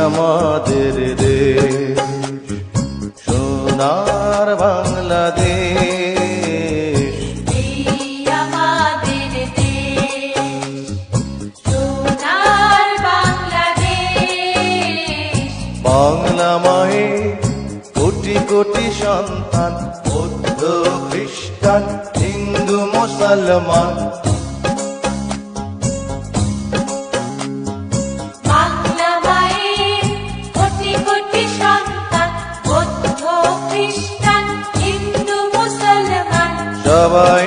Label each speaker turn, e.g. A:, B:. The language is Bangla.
A: আমাদের দেশ, সোনার বাংলাদেশ।
B: এই আমাদের দেশ, সোনার বাংলাদেশ।
A: বাংলা মায়ের কোটি কোটি সন্তান, বৌদ্ধ খ্রিস্টান হিন্দু মুসলমান।
B: বাংলা মায়ের কোটি কোটি সন্তান, বৌদ্ধ খ্রিস্টান হিন্দু মুসলমান।
A: সবাই